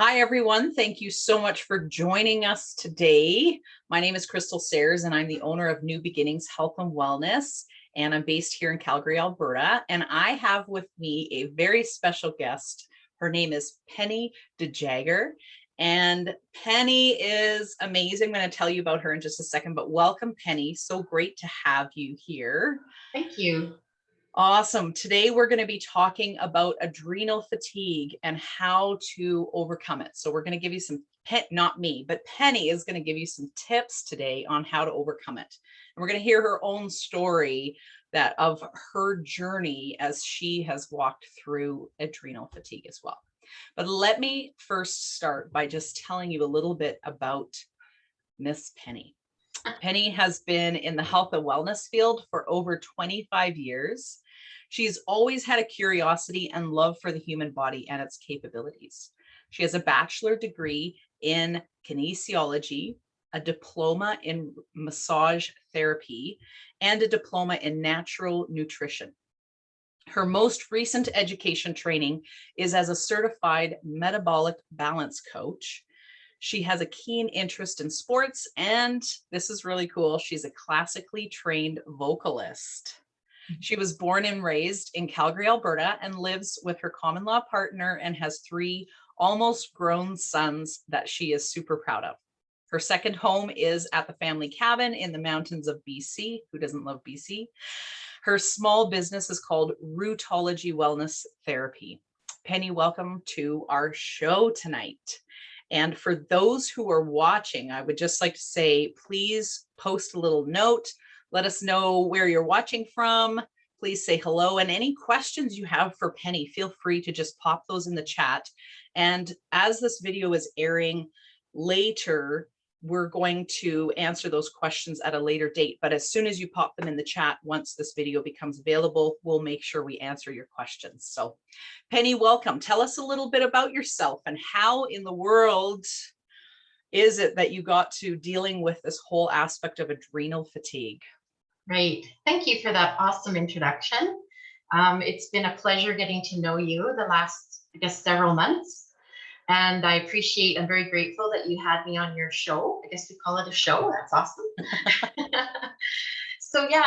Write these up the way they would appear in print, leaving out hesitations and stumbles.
Hi, everyone. Thank you so much for joining us today. My name is Crystal Sayers, and I'm the owner of New Beginnings Health and Wellness, and I'm based here in Calgary, Alberta. And I have with me a very special guest. Her name is Penny DeJager, and Penny is amazing. I'm going to tell you about her in just a second, but welcome, Penny. So great to have you here. Thank you. Awesome. Today, we're going to be talking about adrenal fatigue and how to overcome it. So we're going to give you some, not me, but Penny is going to give you some tips today on how to overcome it. And we're going to hear her own story of her journey as she has walked through adrenal fatigue as well. But let me first start by just telling you a little bit about Miss Penny. Penny has been in the health and wellness field for over 25 years. She's always had a curiosity and love for the human body and its capabilities. She has a bachelor's degree in kinesiology, a diploma in massage therapy, and a diploma in natural nutrition. Her most recent education training is as a certified metabolic balance coach. She has a keen interest in sports, and this is really cool, she's a classically trained vocalist. She was born and raised in Calgary, Alberta, and lives with her common law partner and has 3 almost grown sons that she is super proud of. Her second home is at the family cabin in the mountains of BC. Who doesn't love BC? Her small business is called Rootology Wellness Therapy. Penny, welcome to our show tonight. And for those who are watching, I would just like to say, please post a little note. Let us know where you're watching from. Please say hello. And any questions you have for Penny, feel free to just pop those in the chat. And as this video is airing later, we're going to answer those questions at a later date. But as soon as you pop them in the chat, once this video becomes available, we'll make sure we answer your questions. So Penny, welcome. Tell us a little bit about yourself and how in the world is it that you got to dealing with this whole aspect of adrenal fatigue? Great. Thank you for that awesome introduction. It's been a pleasure getting to know you the last, several months. And I'm very grateful that you had me on your show. I guess we call it a show. That's awesome. So yeah,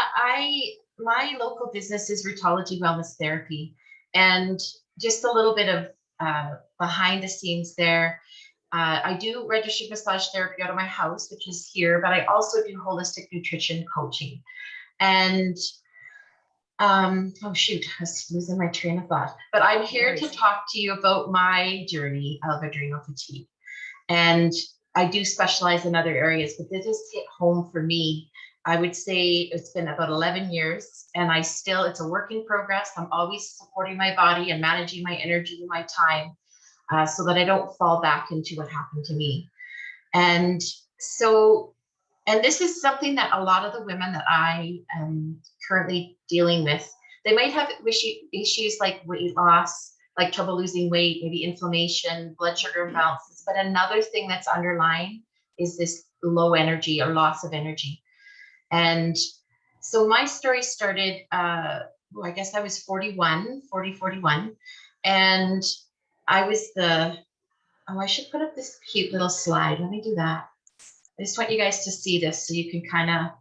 my local business is Rootology Wellness Therapy. And just a little bit of behind the scenes there. I do registered massage therapy out of my house, which is here, but I also do holistic nutrition coaching. And oh shoot, I was losing my train of thought. But I'm here to talk to you about my journey of adrenal fatigue. And I do specialize in other areas, but this has hit home for me. I would say it's been about 11 years, and it's a work in progress. I'm always supporting my body and managing my energy and my time so that I don't fall back into what happened to me. And this is something that a lot of the women that I am currently dealing with, they might have issues like weight loss, like trouble losing weight, maybe inflammation, blood sugar imbalances. But another thing that's underlying is this low energy or loss of energy. And so my story started, I guess I was 41, and I was I should put up this cute little slide. Let me do that. I just want you guys to see this so you can kind of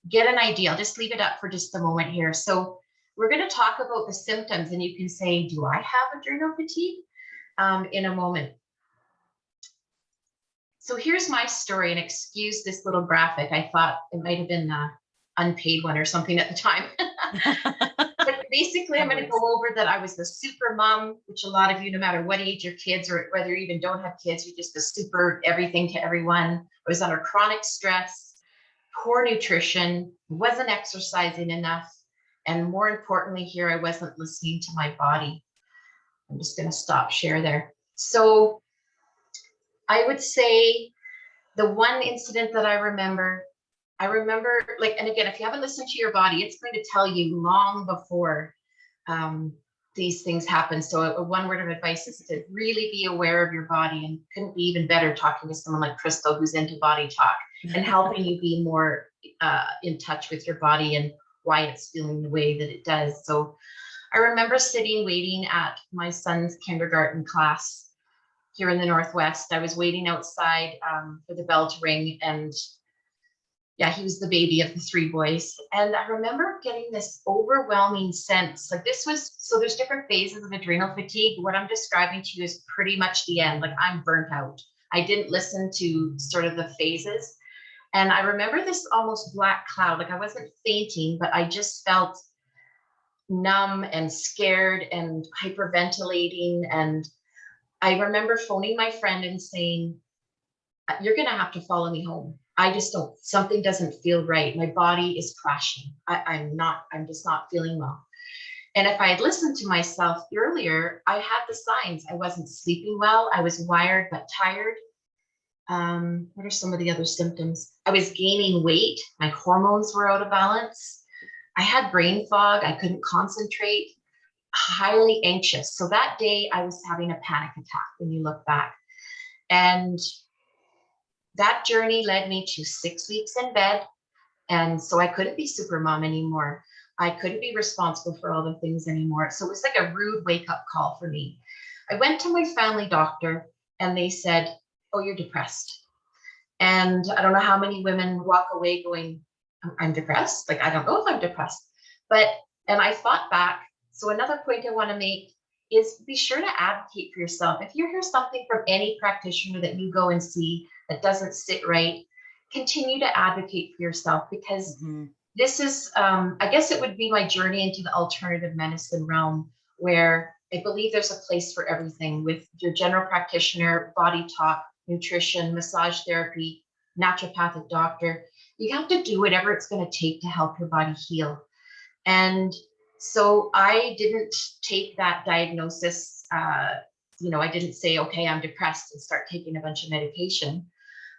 get an idea. I'll just leave it up for just a moment here. So we're going to talk about the symptoms, and you can say, do I have adrenal fatigue in a moment? So here's my story, and excuse this little graphic. I thought it might have been an unpaid one or something at the time. But basically, I'm going to go over that I was the super mom, which a lot of you, no matter what age your kids or whether you even don't have kids, you're just a super everything to everyone. I was under chronic stress, poor nutrition, wasn't exercising enough. And more importantly here, I wasn't listening to my body. I'm just going to stop share there. So I would say the one incident that I remember, and again, if you haven't listened to your body, it's going to tell you long before these things happen. So a one word of advice is to really be aware of your body, and couldn't be even better talking to someone like Crystal, who's into body talk and helping you be more in touch with your body and why it's feeling the way that it does. So I remember sitting waiting at my son's kindergarten class here in the Northwest. I was waiting outside for the bell to ring, and yeah, he was the baby of the three boys. And I remember getting this overwhelming sense, like this was, so there's different phases of adrenal fatigue. What I'm describing to you is pretty much the end. Like I'm burnt out. I didn't listen to sort of the phases. And I remember this almost black cloud, like I wasn't fainting, but I just felt numb and scared and hyperventilating. And I remember phoning my friend and saying, you're going to have to follow me home. I just don't, something doesn't feel right. My body is crashing. I'm just not feeling well. And if I had listened to myself earlier, I had the signs. I wasn't sleeping well. I was wired, but tired. What are some of the other symptoms? I was gaining weight. My hormones were out of balance. I had brain fog. I couldn't concentrate, highly anxious. So that day I was having a panic attack when you look back. And that journey led me to 6 weeks in bed. And so I couldn't be super mom anymore. I couldn't be responsible for all the things anymore. So it was like a rude wake up call for me. I went to my family doctor and they said, oh, you're depressed. And I don't know how many women walk away going, I'm depressed. Like, I don't know if I'm depressed. And I thought back. So another point I want to make is be sure to advocate for yourself. If you hear something from any practitioner that you go and see that doesn't sit right, continue to advocate for yourself, because this is, I guess it would be my journey into the alternative medicine realm, where I believe there's a place for everything with your general practitioner, body talk, nutrition, massage therapy, naturopathic doctor. You have to do whatever it's going to take to help your body heal. And so I didn't take that diagnosis. I didn't say, okay, I'm depressed and start taking a bunch of medication.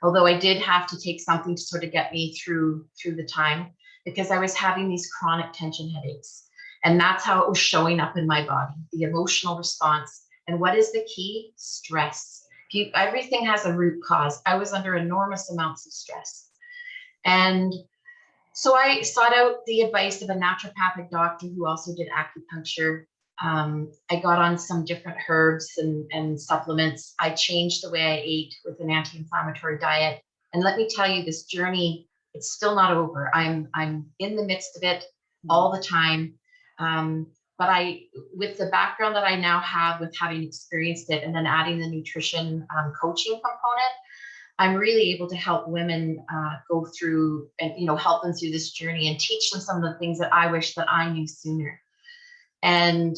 Although I did have to take something to sort of get me through the time, because I was having these chronic tension headaches. And that's how it was showing up in my body, the emotional response. And what is the key? Stress. Everything has a root cause. I was under enormous amounts of stress. And so I sought out the advice of a naturopathic doctor who also did acupuncture. I got on some different herbs and supplements. I changed the way I ate with an anti-inflammatory diet. And let me tell you, this journey, it's still not over. I'm in the midst of it all the time. But with the background that I now have with having experienced it and then adding the nutrition coaching component, I'm really able to help women go through and, help them through this journey and teach them some of the things that I wish that I knew sooner. And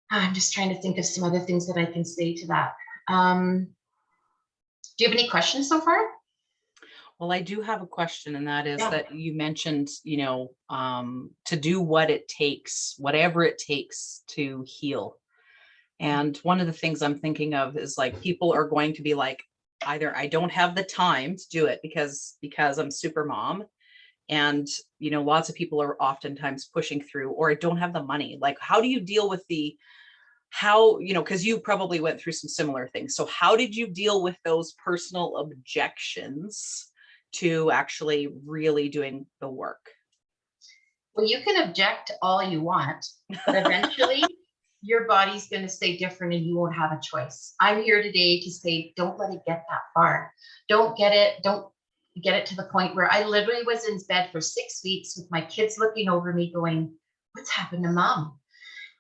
I'm just trying to think of some other things that I can say to that. Do you have any questions so far? Well, I do have a question, and that is Yeah. that you mentioned, to do what it takes, whatever it takes to heal. And one of the things I'm thinking of is like, people are going to be like, either I don't have the time to do it because I'm super mom. And, lots of people are oftentimes pushing through, or I don't have the money. Like, how do you deal with because you probably went through some similar things. So how did you deal with those personal objections to actually really doing the work? Well, you can object all you want, but eventually your body's going to say different and you won't have a choice. I'm here today to say, don't let it get that far. Don't get it to the point where I literally was in bed for 6 weeks with my kids looking over me going, what's happened to mom?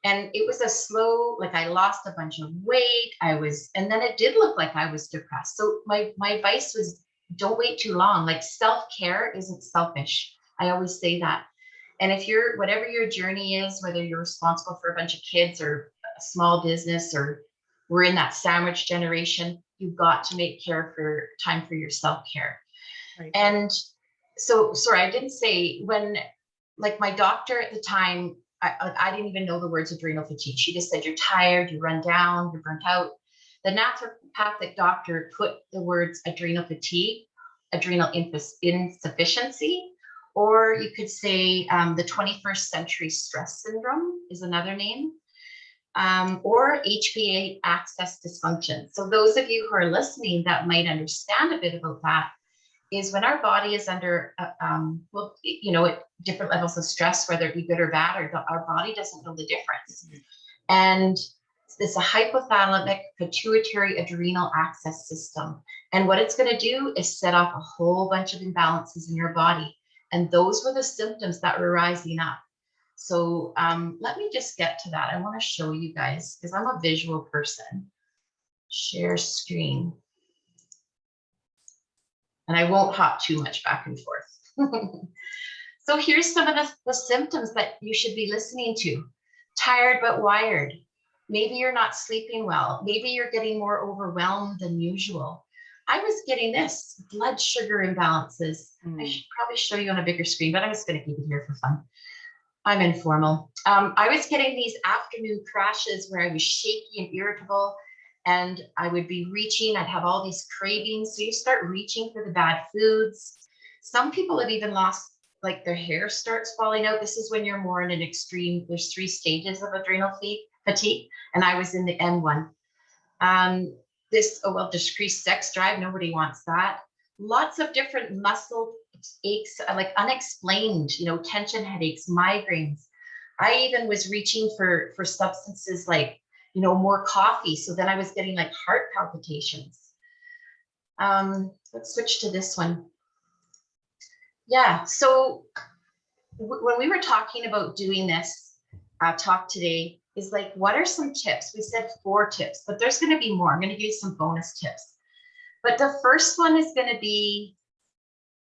And it was a slow, like I lost a bunch of weight. And then it did look like I was depressed. So my advice was, don't wait too long. Like, self-care isn't selfish. I always say that. And if whatever your journey is, whether you're responsible for a bunch of kids or a small business, or we're in that sandwich generation, you've got to make time for your self-care. Right. And so, sorry, I didn't say when, like, my doctor at the time, I didn't even know the words adrenal fatigue. She just said, you're tired, you run down, you're burnt out. The naturopathic doctor put the words adrenal fatigue, adrenal insufficiency, or you could say the 21st century stress syndrome is another name, or HPA axis dysfunction. So those of you who are listening that might understand a bit about that is when our body is under, at different levels of stress, whether it be good or bad, or our body doesn't know the difference. And It's a hypothalamic pituitary adrenal axis system. And what it's going to do is set off a whole bunch of imbalances in your body. And those were the symptoms that were rising up. So let me just get to that. I want to show you guys because I'm a visual person. Share screen. And I won't hop too much back and forth. So here's some of the symptoms that you should be listening to. Tired but wired. Maybe you're not sleeping well. Maybe you're getting more overwhelmed than usual. I was getting this, blood sugar imbalances. I should probably show you on a bigger screen, but I'm just going to keep it here for fun. I'm informal. I was getting these afternoon crashes where I was shaky and irritable, and I would be reaching. I'd have all these cravings. So you start reaching for the bad foods. Some people have even lost, like their hair starts falling out. This is when you're more in an extreme. There's 3 stages of adrenal fatigue, and I was in the N1. Decreased sex drive. Nobody wants that. Lots of different muscle aches, like unexplained, tension headaches, migraines. I even was reaching for substances like, more coffee. So then I was getting like heart palpitations. Let's switch to this one. Yeah. So when we were talking about doing this talk today, is like, what are some tips? We said 4 tips, but there's going to be more. I'm going to give you some bonus tips. But the first one is going to be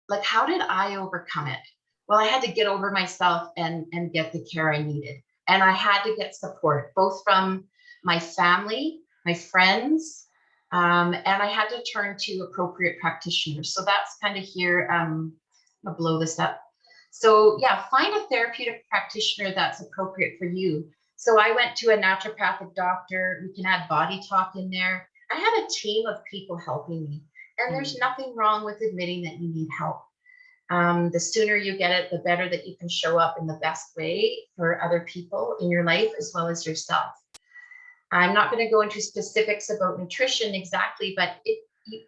like, how did I overcome it? Well, I had to get over myself and get the care I needed. And I had to get support, both from my family, my friends, and I had to turn to appropriate practitioners. So that's kind of here. I'll blow this up. So yeah, find a therapeutic practitioner that's appropriate for you. So I went to a naturopathic doctor. We can add body talk in there. I had a team of people helping me. And there's nothing wrong with admitting that you need help. The sooner you get it, the better that you can show up in the best way for other people in your life as well as yourself. I'm not going to go into specifics about nutrition exactly, but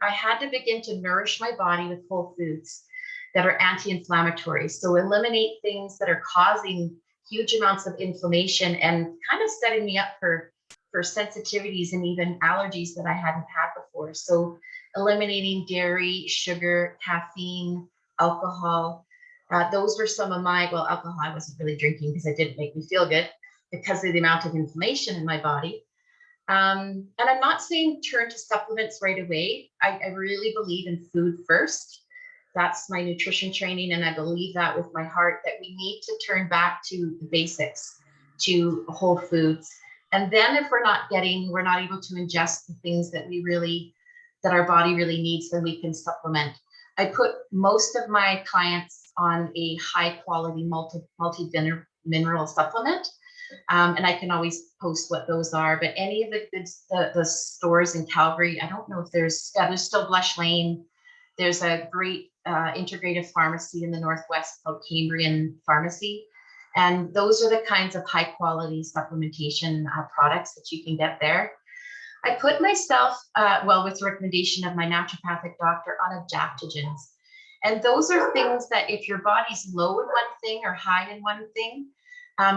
I had to begin to nourish my body with whole foods that are anti-inflammatory. So eliminate things that are causing huge amounts of inflammation and kind of setting me up for sensitivities and even allergies that I hadn't had before. So eliminating dairy, sugar, caffeine, alcohol. Those were some of alcohol I wasn't really drinking because it didn't make me feel good because of the amount of inflammation in my body. And I'm not saying turn to supplements right away. I really believe in food first. That's my nutrition training. And I believe that with my heart that we need to turn back to the basics, to whole foods. And then if we're not able to ingest the things that our body really needs, then we can supplement. I put most of my clients on a high quality multi-mineral supplement. And I can always post what those are, but any of the stores in Calgary, I don't know if there's still Blush Lane. There's a great integrative pharmacy in the Northwest called Cambrian Pharmacy. And those are the kinds of high quality supplementation products that you can get there. I put myself, with the recommendation of my naturopathic doctor, on adaptogens. And those are things that if your body's low in one thing or high in one thing,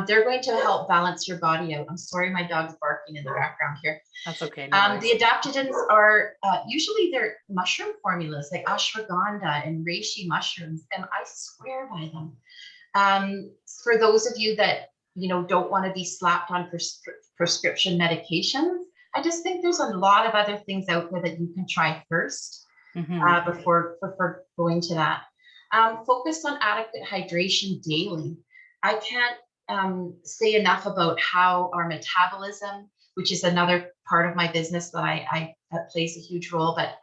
they're going to help balance your body out. I'm sorry, my dog's barking in the background here. That's okay. No the adaptogens are usually they're mushroom formulas like ashwagandha and reishi mushrooms, and I swear by them. For those of you that don't want to be slapped on prescription medications, I just think there's a lot of other things out there that you can try first before going to that. Focus on adequate hydration daily. I can't say enough about how our metabolism, which is another part of my business that plays a huge role, but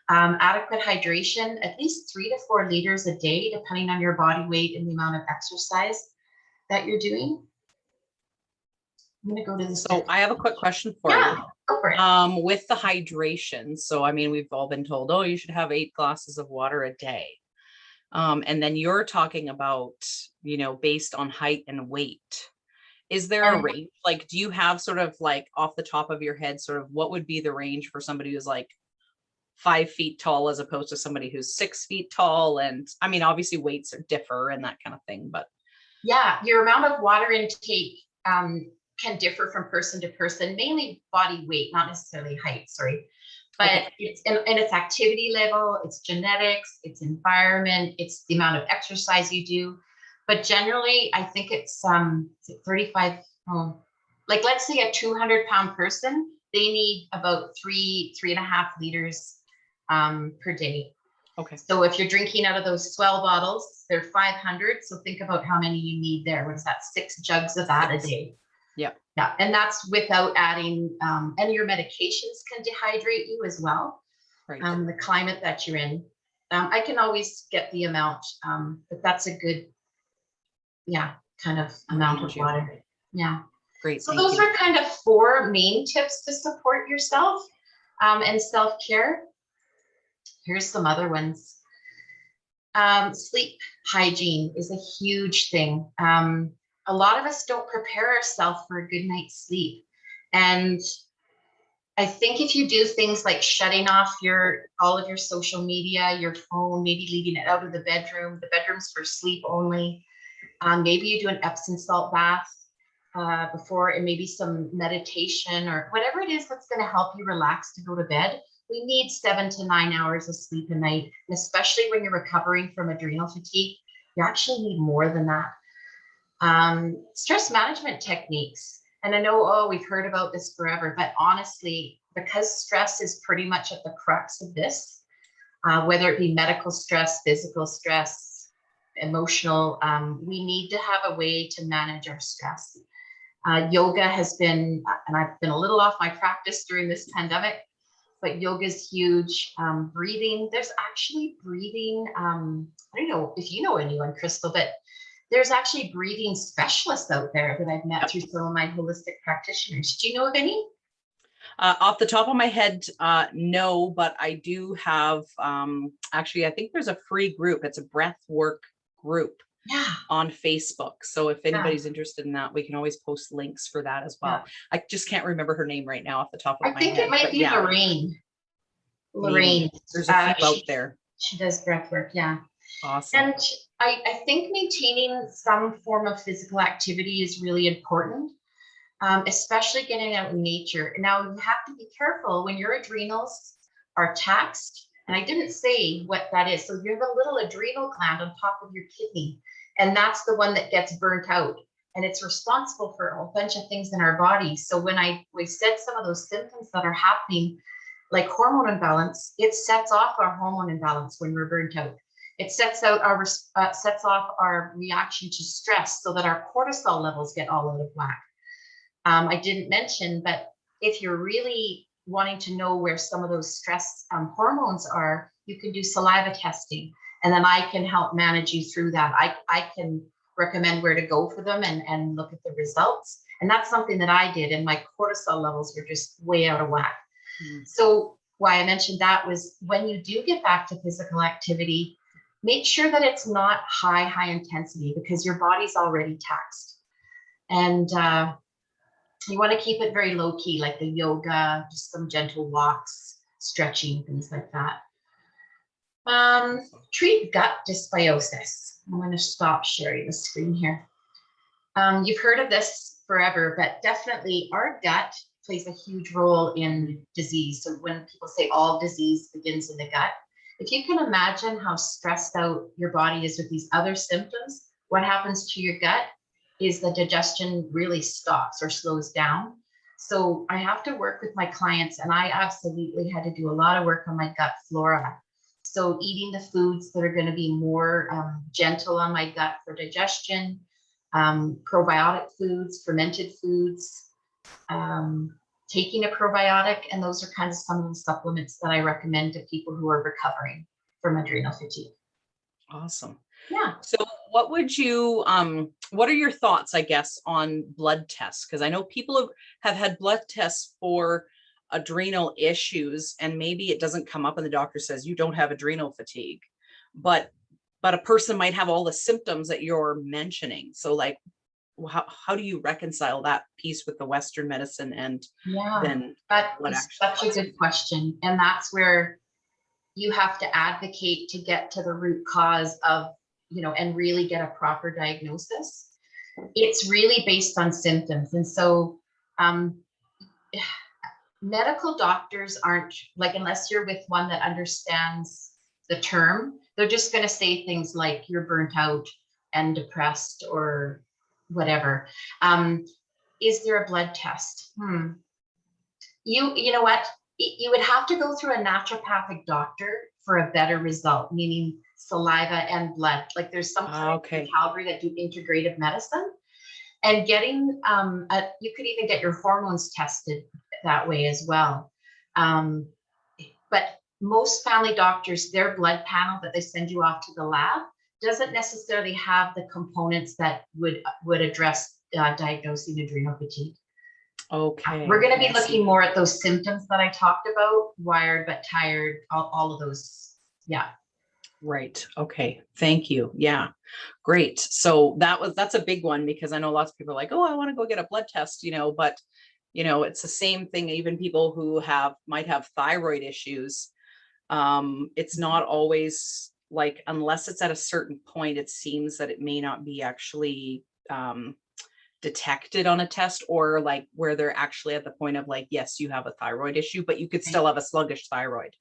adequate hydration, at least 3 to 4 liters a day, depending on your body weight and the amount of exercise that you're doing. I'm going to go to this. So I have a quick question for you. Go for it. With the hydration. So, I mean, we've all been told, oh, you should have 8 glasses of water a day. And then you're talking about, based on height and weight. Is there a range? Like, do you have sort of like off the top of your head, sort of what would be the range for somebody who's like 5 feet tall as opposed to somebody who's 6 feet tall? And I mean, obviously weights differ and that kind of thing, but. Yeah, your amount of water intake can differ from person to person, mainly body weight, not necessarily height, sorry. But Okay. it's and it's activity level, it's genetics, it's environment, it's the amount of exercise you do. But generally, I think it's 35, like let's say a 200-pound person, they need about 3.5 liters per day. Okay. So if you're drinking out of those 12 bottles, they're 500. So think about how many you need there. What is that? 6 jugs of that a day. Yeah. Yeah. And that's without adding, and your medications can dehydrate you as well. Right. The climate that you're in. I can always get the amount, but that's a good, kind of amount of water. Yeah. Great. So Thank those you. are kind of 4 main tips to support yourself and self-care. Here's some other ones. Sleep hygiene is a huge thing. A lot of us don't prepare ourselves for a good night's sleep. And I think if you do things like shutting off all of your social media, your phone, maybe leaving it out of the bedroom's for sleep only. Maybe you do an Epsom salt bath before, and maybe some meditation or whatever it is that's going to help you relax to go to bed. We need 7 to 9 hours of sleep a night, and especially when you're recovering from adrenal fatigue, you actually need more than that. Stress management techniques. And I know, we've heard about this forever, but honestly, because stress is pretty much at the crux of this, whether it be medical stress, physical stress, emotional, we need to have a way to manage our stress. Yoga has been, and I've been a little off my practice during this pandemic, but yoga is huge. Breathing, there's actually breathing. I don't know if you know anyone, Crystal, but there's actually breathing specialists out there that I've met through some of my holistic practitioners. Do you know of any? Off the top of my head, no, but I do have, actually, I think there's a free group. It's a breath work group on Facebook. So if anybody's interested in that, we can always post links for that as well. I just can't remember her name right now off the top of my head. I think it might be Lorraine. Lorraine. There's a few out there. She does breath work. Yeah. Awesome. And I think maintaining some form of physical activity is really important, especially getting out in nature. Now, you have to be careful when your adrenals are taxed. And I didn't say what that is. So you have a little adrenal gland on top of your kidney, and that's the one that gets burnt out. And it's responsible for a bunch of things in our body. So when we said some of those symptoms that are happening, like hormone imbalance, it sets off our hormone imbalance when we're burnt out. It sets off our reaction to stress, so that our cortisol levels get all out of whack. I didn't mention, but if you're really wanting to know where some of those stress hormones are, you can do saliva testing, and then I can help manage you through that. I can recommend where to go for them and look at the results. And that's something that I did, and my cortisol levels were just way out of whack. So why I mentioned that was, when you do get back to physical activity, make sure that it's not high intensity, because your body's already taxed. And you want to keep it very low key, like the yoga, just some gentle walks, stretching, things like that. Treat gut dysbiosis. I'm going to stop sharing the screen here. You've heard of this forever, but definitely our gut plays a huge role in disease. So when people say all disease begins in the gut, if you can imagine how stressed out your body is with these other symptoms, what happens to your gut is the digestion really stops or slows down. So I have to work with my clients, and I absolutely had to do a lot of work on my gut flora. So eating the foods that are going to be more gentle on my gut for digestion, probiotic foods, fermented foods, taking a probiotic, and those are kind of some of the supplements that I recommend to people who are recovering from adrenal fatigue. Awesome. Yeah. So what are your thoughts, I guess, on blood tests? Because I know people have had blood tests for adrenal issues, and maybe it doesn't come up and the doctor says you don't have adrenal fatigue, but a person might have all the symptoms that you're mentioning. So like, how do you reconcile that piece with the Western medicine? And then that is such a good question. And that's where you have to advocate to get to the root cause of, and really get a proper diagnosis. It's really based on symptoms. And so um, medical doctors aren't like, unless you're with one that understands the term, they're just going to say things like you're burnt out and depressed or whatever. Is there a blood test? You know what? You would have to go through a naturopathic doctor for a better result, meaning saliva and blood. Like there's some clinics in Calgary that do integrative medicine, and getting you could even get your hormones tested that way as well. But most family doctors, their blood panel that they send you off to the lab doesn't necessarily have the components that would address diagnosing adrenal fatigue. Okay. We're going to be looking more at those symptoms that I talked about, wired but tired, all of those. Yeah. Right. Okay. Thank you. Yeah. Great. So that's a big one, because I know lots of people are like, oh, I want to go get a blood test, but it's the same thing. Even people who might have thyroid issues. It's not always like, unless it's at a certain point, it seems that it may not be actually, detected on a test, or like where they're actually at the point of like, yes, you have a thyroid issue, but you could still have a sluggish thyroid.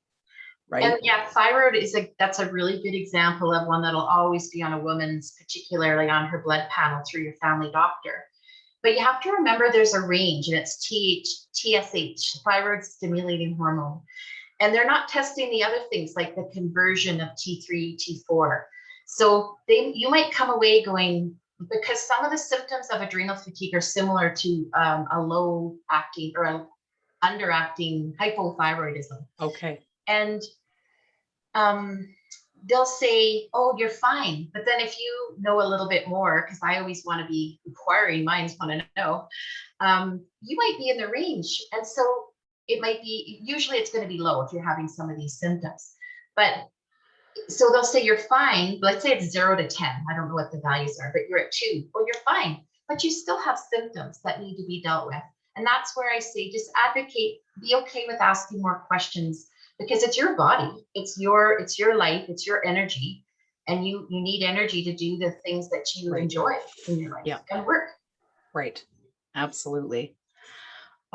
Right. And yeah, thyroid that's a really good example of one that'll always be on a woman's, particularly on her blood panel through your family doctor. But you have to remember there's a range, and it's TSH, thyroid stimulating hormone. And they're not testing the other things like the conversion of T3, T4. So you might come away going, because some of the symptoms of adrenal fatigue are similar to a low acting or a underacting hypothyroidism. Okay. And they'll say, oh, you're fine. But then if you know a little bit more, because I always want to be inquiring minds want to know, you might be in the range. And so it might be, usually it's going to be low if you're having some of these symptoms. But so they'll say you're fine. Let's say it's 0 to 10. I don't know what the values are, but you're at 2. Well, you're fine, but you still have symptoms that need to be dealt with. And that's where I say, just advocate, be okay with asking more questions, because it's your body, it's your life, it's your energy, and you need energy to do the things that you enjoy in your life and work. Right. Absolutely.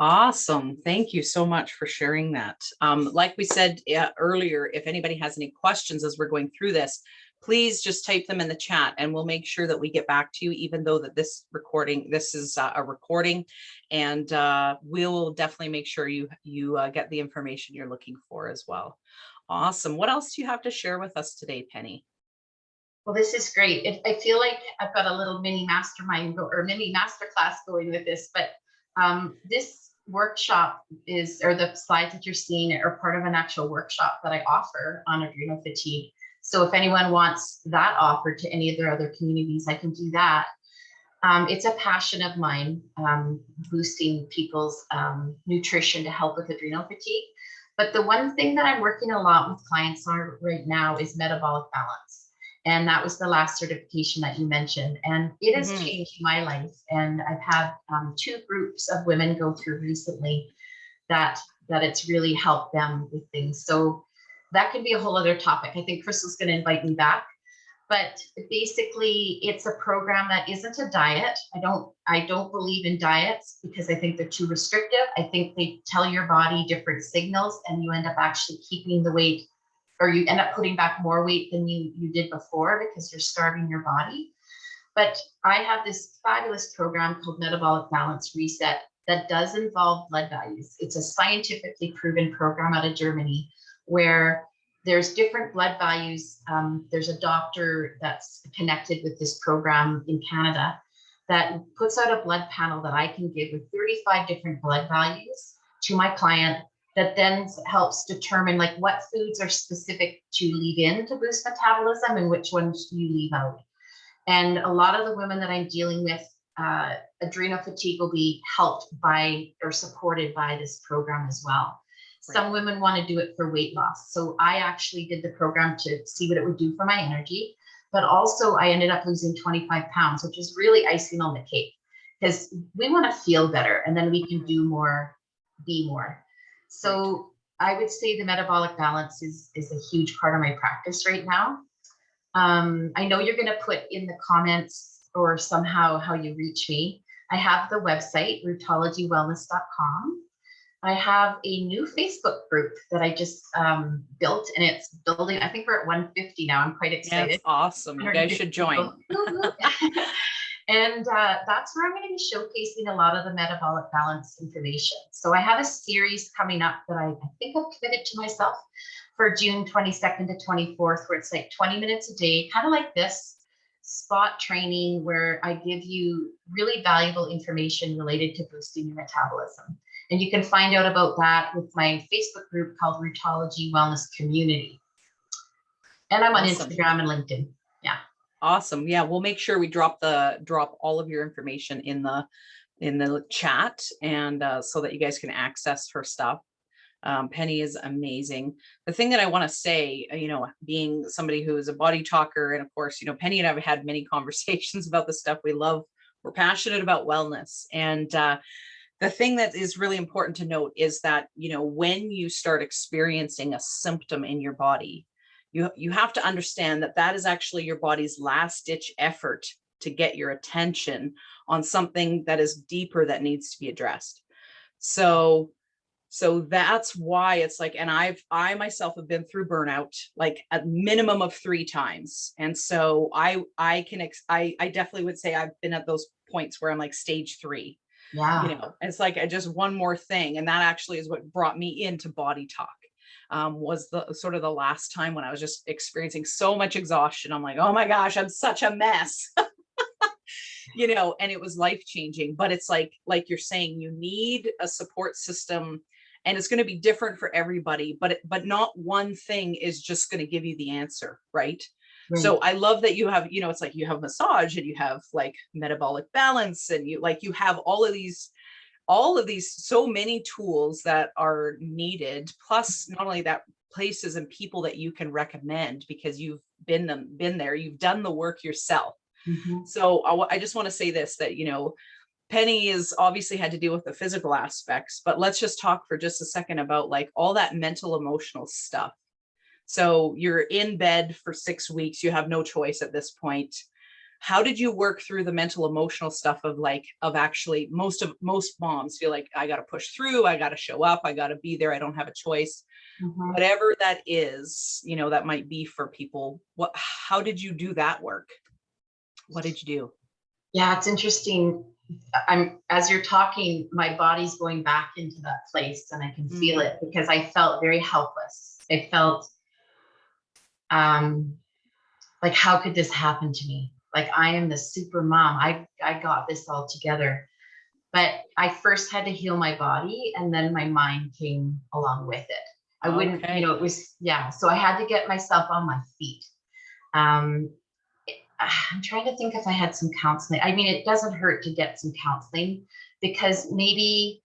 Awesome. Thank you so much for sharing that. Like we said earlier, if anybody has any questions as we're going through this, please just type them in the chat, and we'll make sure that we get back to you, even though that this is a recording, and we'll definitely make sure you get the information you're looking for as well. Awesome. What else do you have to share with us today, Penny? Well, this is great. I feel like I've got a little mini mastermind or mini masterclass going with this, but this workshop or the slides that you're seeing are part of an actual workshop that I offer on adrenal fatigue. So if anyone wants that offered to any of their other communities, I can do that. It's a passion of mine, boosting people's nutrition to help with adrenal fatigue. But the one thing that I'm working a lot with clients on right now is metabolic balance. And that was the last certification that you mentioned. And it has changed my life. And I've had 2 groups of women go through recently that it's really helped them with things. So that could be a whole other topic. I think Crystal's going to invite me back. But basically, it's a program that isn't a diet. I don't believe in diets, because I think they're too restrictive. I think they tell your body different signals, and you end up actually keeping the weight, or you end up putting back more weight than you did before, because you're starving your body. But I have this fabulous program called Metabolic Balance Reset that does involve blood values. It's a scientifically proven program out of Germany, where there's different blood values. There's a doctor that's connected with this program in Canada that puts out a blood panel that I can give with 35 different blood values to my client, that then helps determine like what foods are specific to leave in to boost metabolism and which ones you leave out. And a lot of the women that I'm dealing with, adrenal fatigue will be helped by or supported by this program as well. Some women want to do it for weight loss. So I actually did the program to see what it would do for my energy. But also I ended up losing 25 pounds, which is really icing on the cake, because we want to feel better, and then we can do more, be more. So I would say the metabolic balance is a huge part of my practice right now. I know you're going to put in the comments or somehow how you reach me, I have the website, rootologywellness.com. I have a new Facebook group that I just built, and it's building. I think we're at 150 now. I'm quite Yeah, excited. it's awesome. You guys should join. And that's where I'm going to be showcasing a lot of the metabolic balance information. So I have a series coming up that I think I've committed to myself for June 22nd to 24th, where it's like 20 minutes a day, kind of like this spot training, where I give you really valuable information related to boosting your metabolism. And you can find out about that with my Facebook group called Rootology Wellness Community. And I'm on Instagram and LinkedIn. Yeah. Awesome. Yeah, we'll make sure we drop all of your information in the chat, and so that you guys can access her stuff. Penny is amazing. The thing that I want to say, being somebody who is a body talker, and of course, Penny and I have had many conversations about the stuff we love. We're passionate about wellness, and the thing that is really important to note is that, when you start experiencing a symptom in your body, you have to understand that that is actually your body's last ditch effort to get your attention on something that is deeper that needs to be addressed. So that's why it's like, and I myself have been through burnout, like a minimum of 3 times. And so I definitely would say I've been at those points where I'm like stage 3. Yeah. It's like just one more thing. And that actually is what brought me into Body Talk. Was the sort of the last time when I was just experiencing so much exhaustion. I'm like, oh my gosh, I'm such a mess. And it was life changing. But it's like you're saying, you need a support system, and it's going to be different for everybody, but not one thing is just going to give you the answer, right? So I love that you have, it's like you have massage, and you have like metabolic balance, and you have all of these so many tools that are needed, plus not only that, places and people that you can recommend because you've been there, you've done the work yourself. Mm-hmm. So I just want to say this, that Penny is obviously had to deal with the physical aspects, but let's just talk for just a second about like all that mental, emotional stuff. So you're in bed for 6 weeks, you have no choice at this point. How did you work through the mental, emotional stuff of actually most moms feel like, I got to push through, I got to show up, I got to be there, I don't have a choice. Mm-hmm. Whatever that is, that might be for people. How did you do that work? What did you do? Yeah, it's interesting. As you're talking, my body's going back into that place, and I can feel it, because I felt very helpless. I felt like, how could this happen to me? Like, I am the super mom. I got this all together. But I first had to heal my body, and then my mind came along with it. I wouldn't, it was, yeah. So I had to get myself on my feet. I'm trying to think if I had some counseling. I mean, it doesn't hurt to get some counseling, because maybe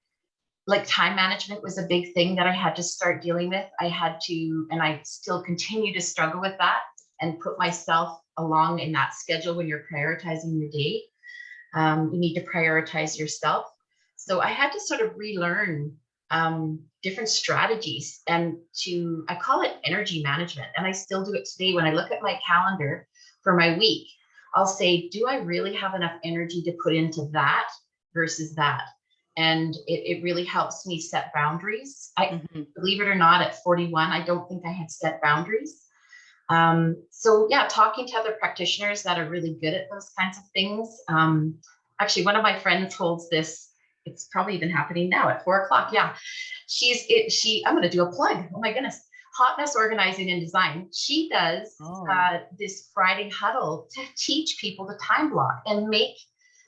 like time management was a big thing that I had to start dealing with. I had to, and I still continue to struggle with that, and put myself along in that schedule. When you're prioritizing your day, you need to prioritize yourself. So I had to sort of relearn different strategies, and I call it energy management. And I still do it today. When I look at my calendar for my week, I'll say, do I really have enough energy to put into that versus that? And it really helps me set boundaries. Believe it or not, at 41, I don't think I had set boundaries. So yeah, talking to other practitioners that are really good at those kinds of things. Actually, one of my friends holds this. It's probably even happening now at 4:00. Yeah. I'm going to do a plug. Oh my goodness. Hot Mess Organizing and Design. She does this Friday huddle to teach people to time block and make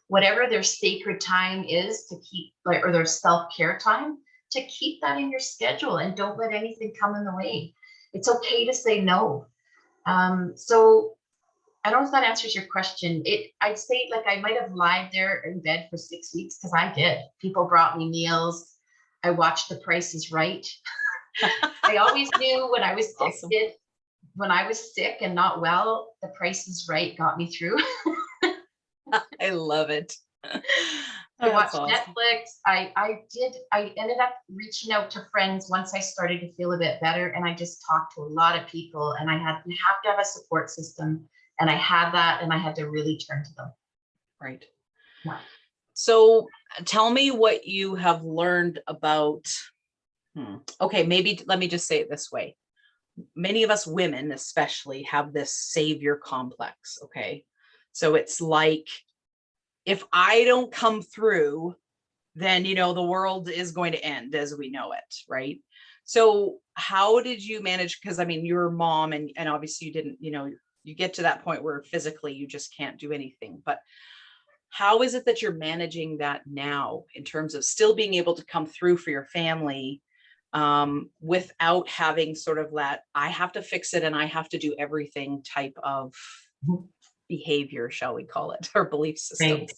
whatever their sacred time is to keep, or their self-care time, to keep that in your schedule, and don't let anything come in the way. It's okay to say no. So I don't know if that answers your question. I'd say, like, I might have lied there in bed for 6 weeks, because I did. People brought me meals. I watched The Price is Right. I always knew when I was sick, when I was sick and not well, The Price is Right got me through. I love it. I watched Netflix. I ended up reaching out to friends once I started to feel a bit better, and I just talked to a lot of people, and you have to have a support system, and I had that, and I had to really turn to them. Right. Yeah. So tell me what you have learned about, okay, maybe let me just say it this way. Many of us women, especially, have this savior complex. Okay. So it's like, if I don't come through, then, the world is going to end as we know it. Right. So how did you manage? Because I mean, you're a mom and obviously you didn't, you get to that point where physically you just can't do anything. But how is it that you're managing that now in terms of still being able to come through for your family, without having sort of that I have to fix it and I have to do everything type of Mhm. behavior, shall we call it, or belief Right. systems?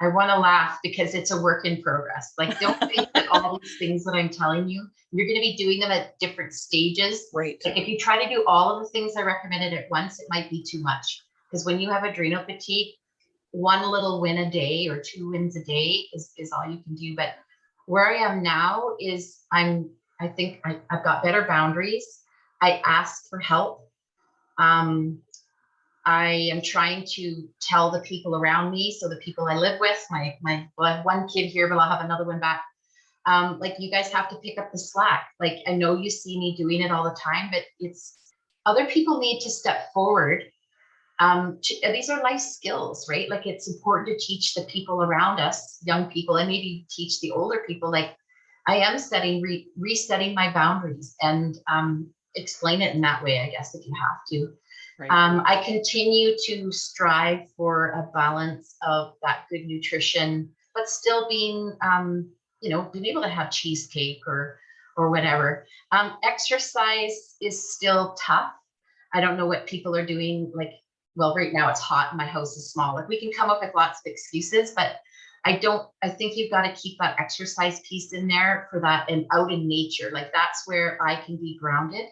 I want to laugh because it's a work in progress. Like, don't think that all these things that I'm telling you, you're going to be doing them at different stages. Right. Like, if you try to do all of the things I recommended at once, it might be too much. Because when you have adrenal fatigue, one little win a day or 2 wins a day is all you can do. But where I am now is I think I've got better boundaries. I ask for help. Um, I am trying to tell the people around me, so the people I live with, well, I have one kid here, but I'll have another one back. Like, you guys have to pick up the slack. Like, I know you see me doing it all the time, but it's other people need to step forward. These are life skills, right? Like, it's important to teach the people around us, young people, and maybe teach the older people. Like, I am resetting my boundaries and explain it in that way, I guess, if you have to. Right. I continue to strive for a balance of that good nutrition, but still being, being able to have cheesecake or whatever. Exercise is still tough. I don't know what people are doing. Like, well, right now it's hot and my house is small. Like, we can come up with lots of excuses, but I think you've got to keep that exercise piece in there for that, and out in nature. Like, that's where I can be grounded,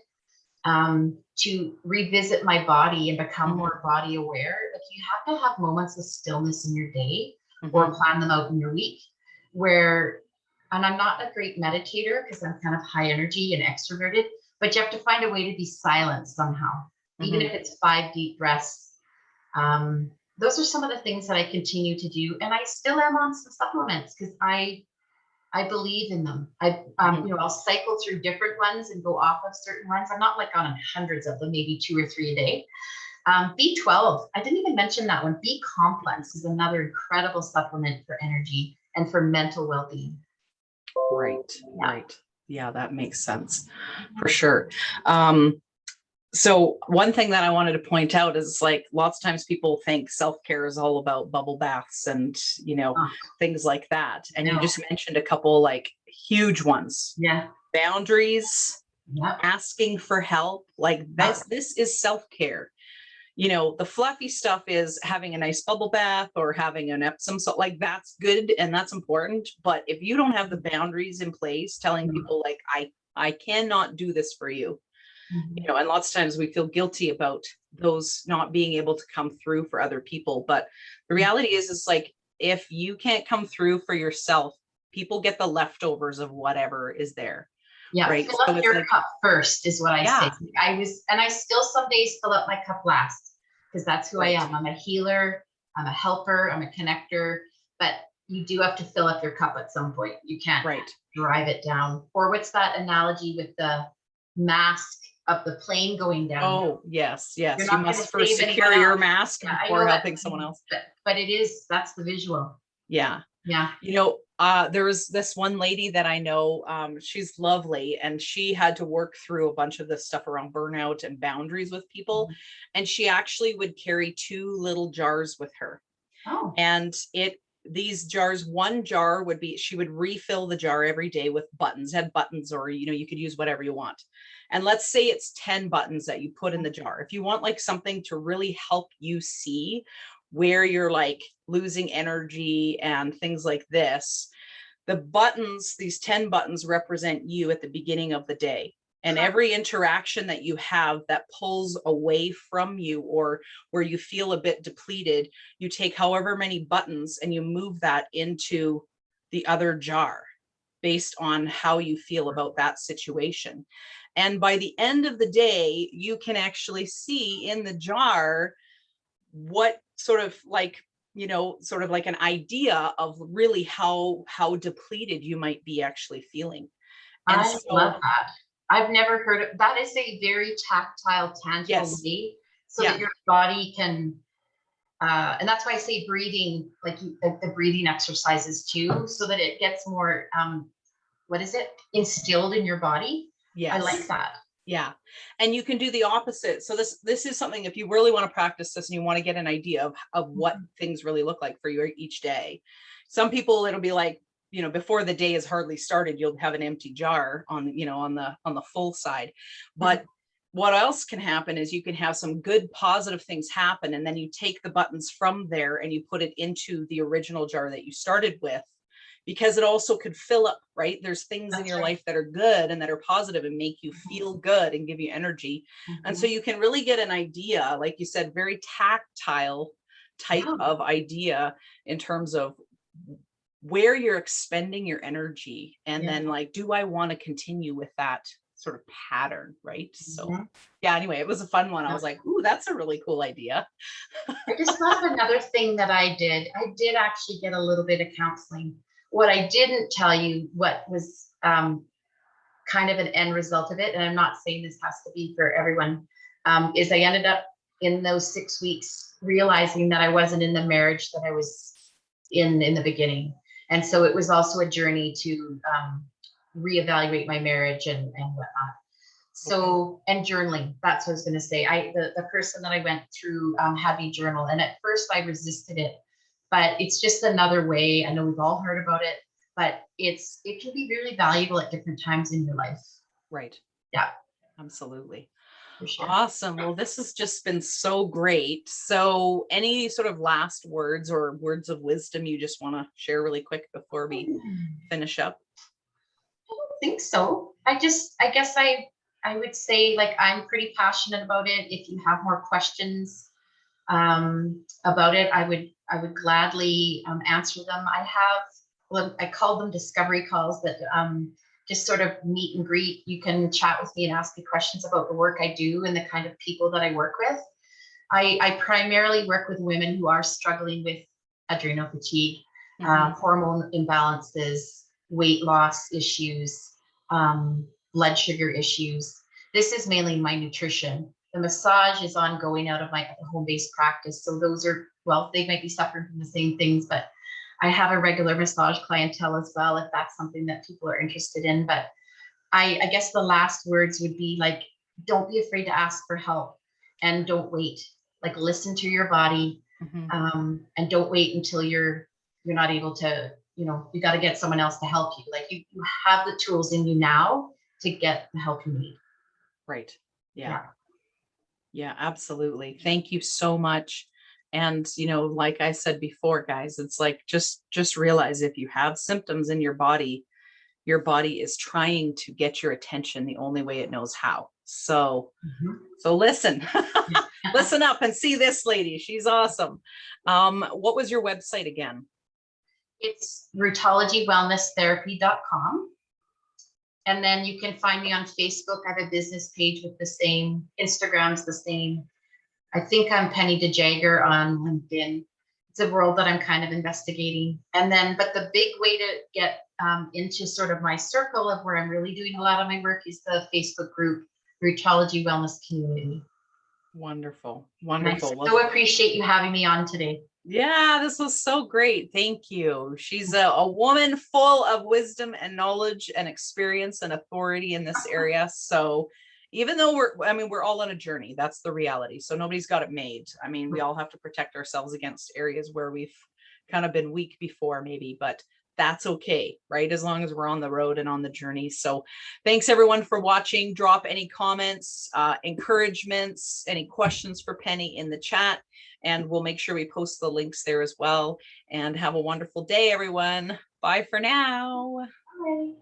to revisit my body and become more body aware. Like, you have to have moments of stillness in your day, or plan them out in your week where, and I'm not a great meditator because I'm kind of high energy and extroverted, but you have to find a way to be silent somehow, even if it's 5 deep breaths. Those are some of the things that I continue to do. And I still am on some supplements because I believe in them. I'll cycle through different ones and go off of certain ones. I'm not like on hundreds of them, maybe 2 or 3 a day. B12, I didn't even mention that one. B complex is another incredible supplement for energy and for mental well-being. Right. Yeah. Right. Yeah, that makes sense for sure. So one thing that I wanted to point out is, like, lots of times people think self-care is all about bubble baths and, Oh, things like that. And you no. just mentioned a couple like huge ones. Yeah. Boundaries, Yep. asking for help. Like, this is self-care. The fluffy stuff is having a nice bubble bath or having an Epsom salt. Like, that's good and that's important. But if you don't have the boundaries in place, telling people like, I cannot do this for you, and lots of times we feel guilty about those not being able to come through for other people. But the reality is, it's like, if you can't come through for yourself, people get the leftovers of whatever is there. Yeah, Right. fill So up it's your like, cup first is what I yeah, say. I still some days fill up my cup last because that's who I right, am. I'm a healer, I'm a helper, I'm a connector, but you do have to fill up your cup at some point. You can't right. drive it down. Or what's that analogy with the mask of the plane going down? Oh, yes, You're yes. You not going to must first save anyone secure your else. mask Yeah, I before know that, helping someone else. but that's the visual. Yeah. Yeah. There was this one lady that I know, she's lovely, and she had to work through a bunch of this stuff around burnout and boundaries with people. And she actually would carry 2 little jars with her. Oh. And these jars, one jar would be, she would refill the jar every day with buttons, had buttons, or, you could use whatever you want. And let's say it's 10 buttons that you put in the jar. If you want like something to really help you see where you're like losing energy and things like this, the buttons, these 10 buttons represent you at the beginning of the day. And every interaction that you have that pulls away from you, or where you feel a bit depleted, you take however many buttons and you move that into the other jar based on how you feel about that situation. And by the end of the day, you can actually see in the jar what sort of like you know, sort of like an idea of really how depleted you might be actually feeling. And I love so, that. I've never heard of that. Is a very tactile, tangible yes, way so that yeah, your body can, and that's why I say breathing, like the breathing exercises too, so that it gets more, what is it, instilled in your body. I like yes. that. Yeah. And you can do the opposite. So this is something, if you really want to practice this and you want to get an idea of what Mhm. things really look like for you each day. Some people, it'll be like, you know, before the day has hardly started, you'll have an empty jar on, you know, on the full side. But what else can happen is you can have some good positive things happen, and then you take the buttons from there and you put it into the original jar that you started with, because it also could fill up, right? There's things in That's your right. life that are good and that are positive and make you feel good and give you energy. And so Mhm. you can really get an idea, like you said, very tactile type Yeah. of idea in terms of where you're expending your energy. And Yeah. then, like, do I want to continue with that sort of pattern? Right. So, Mhm. yeah, anyway, it was a fun one. I Yeah. was like, ooh, that's a really cool idea. I just thought of another thing that I did. I did actually get a little bit of counseling. What I didn't tell you, what was kind of an end result of it, and I'm not saying this has to be for everyone, is I ended up in those 6 weeks realizing that I wasn't in the marriage that I was in the beginning. And so it was also a journey to reevaluate my marriage and whatnot. Okay. So, and journaling, that's what I was going to say. The person that I went through had me journal, and at first I resisted it, but it's just another way. I know we've all heard about it, but it can be really valuable at different times in your life. Right. Yeah, Absolutely. for sure. Awesome. Well, this has just been so great. So, any sort of last words or words of wisdom you just want to share really quick before we finish up? I don't think so. I guess I would say, like, I'm pretty passionate about it. If you have more questions about it, I would gladly answer them. I have, well, I call them discovery calls, but just sort of meet and greet. You can chat with me and ask me questions about the work I do and the kind of people that I work with. I primarily work with women who are struggling with adrenal fatigue, Hmm. hormone imbalances, weight loss issues, blood sugar issues. This is mainly my nutrition. The massage is ongoing out of my home-based practice. So those are, well, they might be suffering from the same things, but I have a regular massage clientele as well, if that's something that people are interested in. But I guess the last words would be like, don't be afraid to ask for help and don't wait. Like, listen to your body, Hmm. and don't wait until you're not able to, you got to get someone else to help you. Like, you have the tools in you now to get the help you need. Right. Yeah. Yeah. Yeah, absolutely. Thank you so much. And, you know, like I said before, guys, it's like just realize if you have symptoms in your body is trying to get your attention the only way it knows how. So, Mhm. so listen. Listen up and see this lady. She's awesome. What was your website again? It's rootologywellnesstherapy.com. And then you can find me on Facebook. I have a business page with the same. Instagram's the same. I think I'm Penny DeJager on LinkedIn. It's a world that I'm kind of investigating. And then, but the big way to get into sort of my circle of where I'm really doing a lot of my work is the Facebook group, Rootology Wellness Community. Wonderful. And I Wonderful. Well, so appreciate you having me on today. yeah, this was so great. Thank you. She's a woman full of wisdom and knowledge and experience and authority in this area. So even though we're all on a journey, that's the reality. So nobody's got it made. I mean, we all have to protect ourselves against areas where we've kind of been weak before, maybe, but that's okay, right? As long as we're on the road and on the journey. So thanks everyone for watching. Drop any comments, encouragements, any questions for Penny in the chat, and we'll make sure we post the links there as well. And have a wonderful day, everyone. Bye for now. Bye.